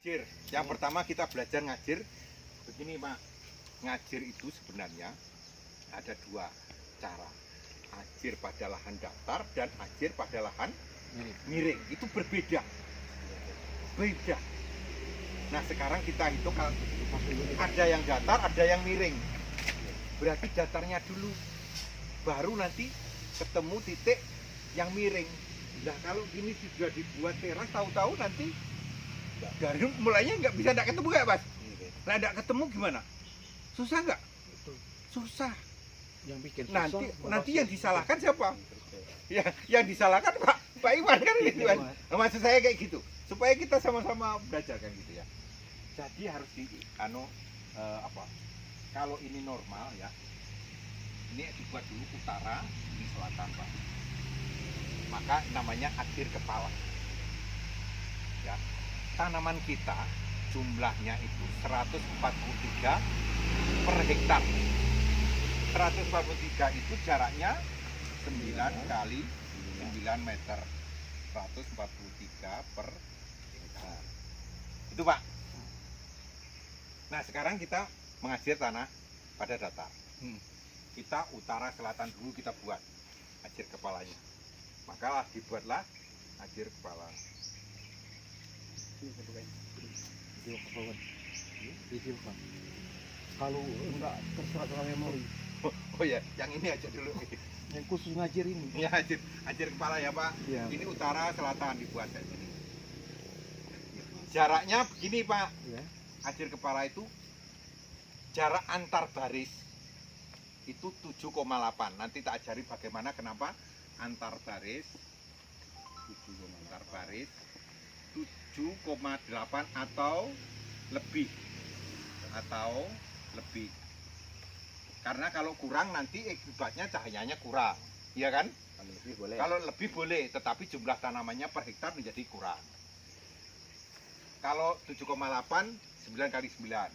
Ngajir. Yang pertama kita belajar ngajir. Begini Pak, ngajir itu sebenarnya ada dua cara. Ajir pada lahan datar dan ajir pada lahan miring. Itu berbeda. Beda. Nah sekarang kita hitung ada yang datar, ada yang miring. Berarti datarnya dulu, baru nanti ketemu titik yang miring. Nah kalau ini sudah dibuat teras, tahu-tahu nanti dari mulainya nggak ketemu nggak Mas? Nah nggak ketemu gimana? Susah nggak? Susah. Yang bikin Nanti yang disalahkan siapa? Ya, yang disalahkan Pak Iwan kan gitu kan. Nah, maksud saya kayak gitu. Supaya kita sama-sama belajar kan gitu ya. Jadi harus kalau ini normal ya. Ini dibuat dulu utara, ini selatan Pak. Maka namanya ajir kepala. Ya. Tanaman kita jumlahnya itu 143 per hektar. 143 itu jaraknya 9 kali 9 meter. 143 per hektar. Itu Pak. Nah sekarang kita mengajir tanah pada datar. Kita utara selatan dulu kita buat ajir kepalanya. Maka dibuatlah ajir kepala. Kalau enggak terserah dalam memori. Oh ya, yang ini aja dulu. Yang khusus ngajir ini. Ya ajir kepala ya Pak. Ya. Ini utara selatan dibuat kayak gini. Jaraknya begini Pak. Ya. Ajir kepala itu jarak antar baris itu 7,8. Nanti tak ajari bagaimana kenapa antar baris 7,8 atau lebih karena kalau kurang nanti akibatnya cahayanya kurang, iya kan? Kalau lebih boleh, tetapi jumlah tanamannya per hektar menjadi kurang. Kalau 7,8 9 kali 9.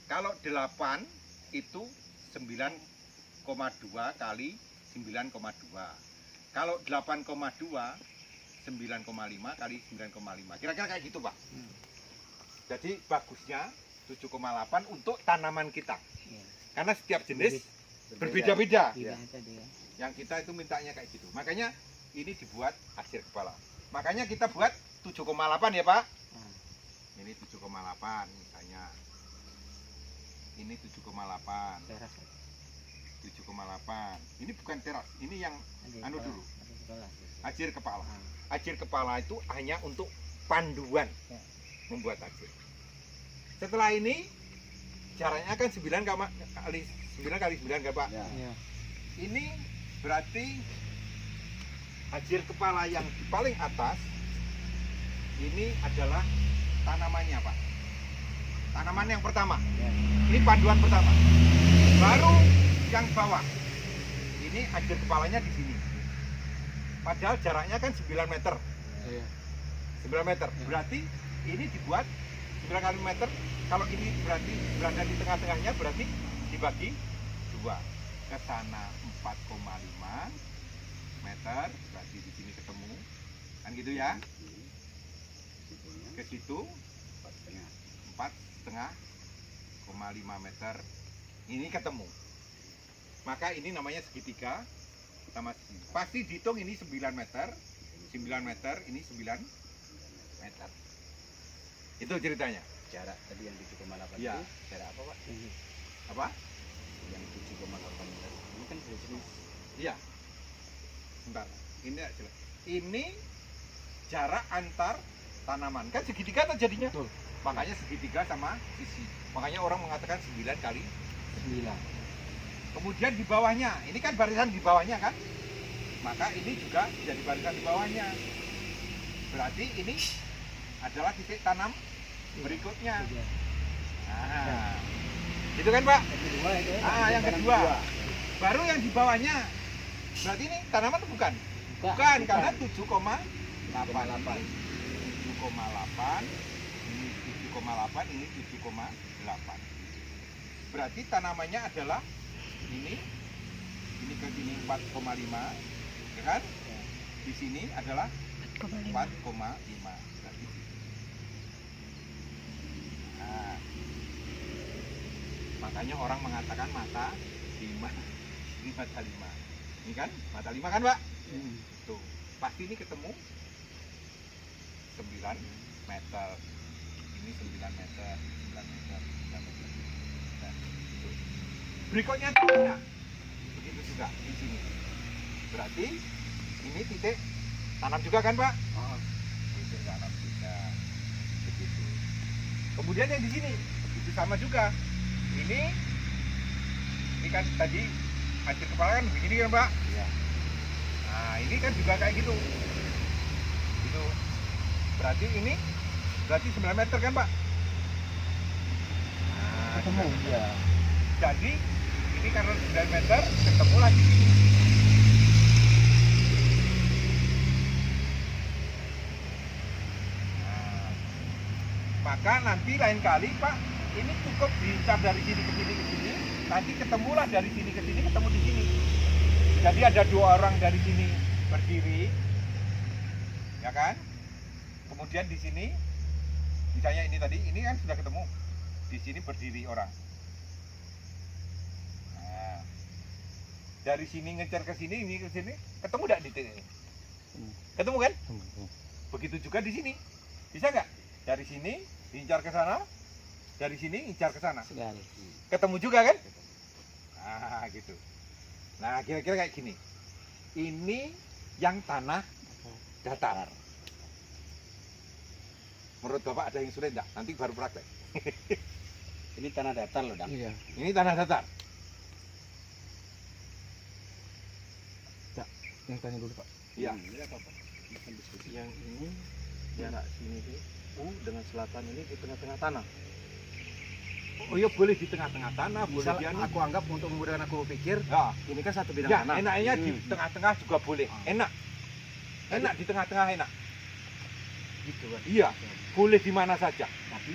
Kalau 8 itu 9,2 kali 9,2. Kalau 8,2 9,5 kali 9,5. Kira-kira kayak gitu Pak. Jadi bagusnya 7,8 untuk tanaman kita. Karena setiap jenis berbeda-beda. Yang kita itu mintanya kayak gitu. Makanya ini dibuat ajir kepala. Makanya kita buat 7,8 ya Pak. Ini 7,8 misalnya. Ini 7,8. 7,8. Ini bukan teras. Ini yang dulu. Ajir kepala. Ajir kepala itu hanya untuk panduan membuat ajir. Setelah ini jaraknya kan 9 kali 9 kan Pak? Ya. Ini berarti ajir kepala yang di paling atas ini adalah tanamannya Pak. Tanaman yang pertama. Ini panduan pertama. Baru yang bawah. Ini ajir kepalanya di sini. Padahal jaraknya kan 9 meter. 9 meter. Berarti ini dibuat 9 kali meter. Kalau ini berarti berada di tengah-tengahnya berarti dibagi 2. Ke sana 4,5 meter. Berarti di sini ketemu. Kan gitu ya. Ke situ 4,5 meter. Ini ketemu. Maka ini namanya segitiga sama segini. Pasti dihitung ini 9 meter. 9 meter, ini 9 meter. Itu ceritanya. Jarak tadi yang 7,8 Ya. itu jarak apa Pak? Apa? Yang 7,8 meter ini kan jenis. Iya. Sebentar. Ini jelas. Ini jarak antar tanaman. Kan segitiga terjadinya. Betul. Makanya segitiga sama sisi. Makanya orang mengatakan 9 kali 9. Kemudian di bawahnya, ini kan barisan di bawahnya kan? Maka ini juga jadi barisan di bawahnya. Berarti ini adalah titik tanam berikutnya. Nah, itu kan Pak? Yang kedua. Baru yang di bawahnya. Berarti ini tanaman bukan? Bukan, karena 7,8. 7,8. Ini 7,8, ini 7,8. Berarti tanamannya adalah ini ke sini 4,5, ya kan? Di sini adalah 4,5. Berarti Makanya orang mengatakan mata 5, ini mata 5. Ini kan mata 5 kan, Pak? Tuh, pasti ini ketemu 9 meter. Ini 9 meter, 9 meter, 9 meter. Nah, itu. Berikutnya tidak. Begitu juga di sini. Berarti ini titik tanam juga kan, Pak? Titik tanam juga. Begitu. Kemudian yang di sini itu sama juga. Ini kan tadi hancur kepala kan begini kan, Pak? Iya. Nah, ini kan juga kayak gitu. Gitu. Berarti ini 9 meter kan, Pak? Nah, Ketemu ya. jadi ini karena 9 meter ketemu lagi di sini. Nah, maka nanti lain kali, Pak, ini cukup diincar dari sini ke sini ke sini, nanti ketemulah dari sini ke sini, ketemu di sini. Jadi ada 2 orang dari sini berdiri, ya kan? Kemudian di sini, misalnya ini tadi, ini kan sudah ketemu. Di sini berdiri orang. Nah, dari sini ngejar ke sini, ini ke sini, ketemu nggak di titik ini? Ketemu kan? Begitu juga di sini. Bisa nggak? Dari sini diincar ke sana, dari sini incar ke sana. Sekali. Ketemu juga kan? Nah, gitu. Nah, kira-kira kayak gini. Ini yang tanah datar. Menurut Bapak ada yang sulit enggak? Nanti baru praktek. Ini tanah datar loh, Dang. Iya. Ini tanah datar. Yang tanya dulu, Pak. Iya. Ini apa-apa. Ini kan diskusi. Yang ini jarak sini tuh dengan selatan ini di tengah-tengah tanah. Oh iya, boleh di tengah-tengah tanah, boleh Misal di anu. aku anggap untuk memudahkan aku pikir, Ya, ini kan satu bidang ya tanah. enaknya di tengah-tengah juga boleh. Enak. Enak di tengah-tengah enak. Gitu kan. Iya, boleh di mana saja. Tapi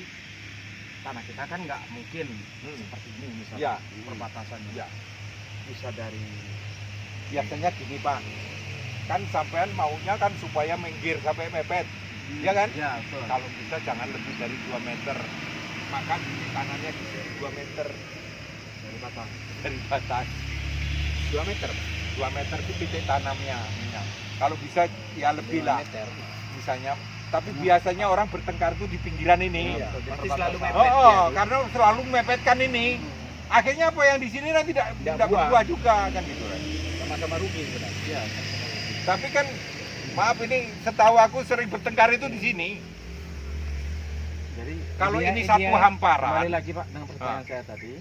tanah kita kan nggak mungkin seperti ini misalnya. Iya. Perbatasannya. Iya. Bisa dari Biasanya gini, Pak. Kan sampean maunya kan supaya minggir sampai mepet. Iya kan? Ya, betul. Kalau bisa jangan lebih dari 2 meter. Maka titik tanamnya di sini 2 meter Dari batang. dari batas. 2 meter, Pak. 2 meter itu titik tanamnya. Kalau bisa ya lebih 5 lah. meter. Misalnya, tapi biasanya orang bertengkar tuh di pinggiran ini. Iya, Pasti di selalu perbatasan. mepet. Oh, karena selalu mepetkan ini. Akhirnya apa yang di sini nanti tidak buah. berbuah juga kan gitu kan. Sama-sama rugi sebenarnya. Iya. Tapi kan maaf ini setahu aku sering bertengkar itu di sini. Jadi Kalau ideal- ini satu ideal- hamparan. Kembali lagi, Pak, dengan pertanyaan saya tadi.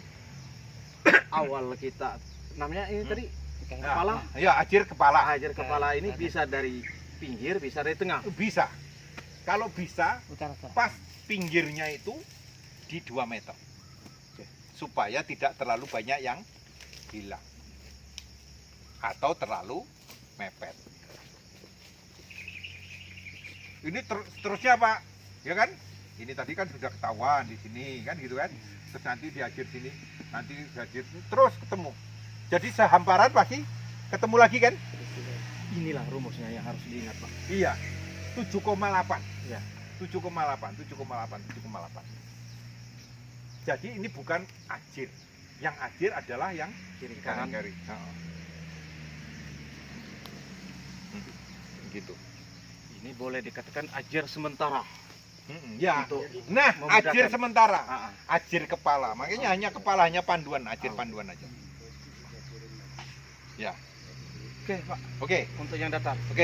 Awal kita namanya ini tadi kepala. Ya, ajir kepala. Ajar kepala ini bisa dari pinggir, bisa dari tengah. Bisa. Kalau bisa Utara. pas pinggirnya itu di 2 meter. Supaya tidak terlalu banyak yang hilang. Atau terlalu mepet. Ini terusnya, Pak. Ya kan? Ini tadi kan sudah ketahuan di sini kan gitu kan. Terus nanti diajir sini, nanti diajir sini, terus ketemu. Jadi sehamparan pasti ketemu lagi kan? Inilah rumusnya yang harus diingat, Pak. Iya. 7,8. Ya. 7,8, 7,8, 7,8. Jadi ini bukan ajir. Yang ajir adalah yang Kiri kanan. kiri. Gitu. Ini boleh dikatakan ajar sementara. Ya. Untuk Nah, memudahkan. ajir sementara. Ah, ah. Ajir kepala. Makanya hanya kepala, hanya panduan, ajir panduan aja. Ya. Oke, Pak. Oke. Untuk yang datar.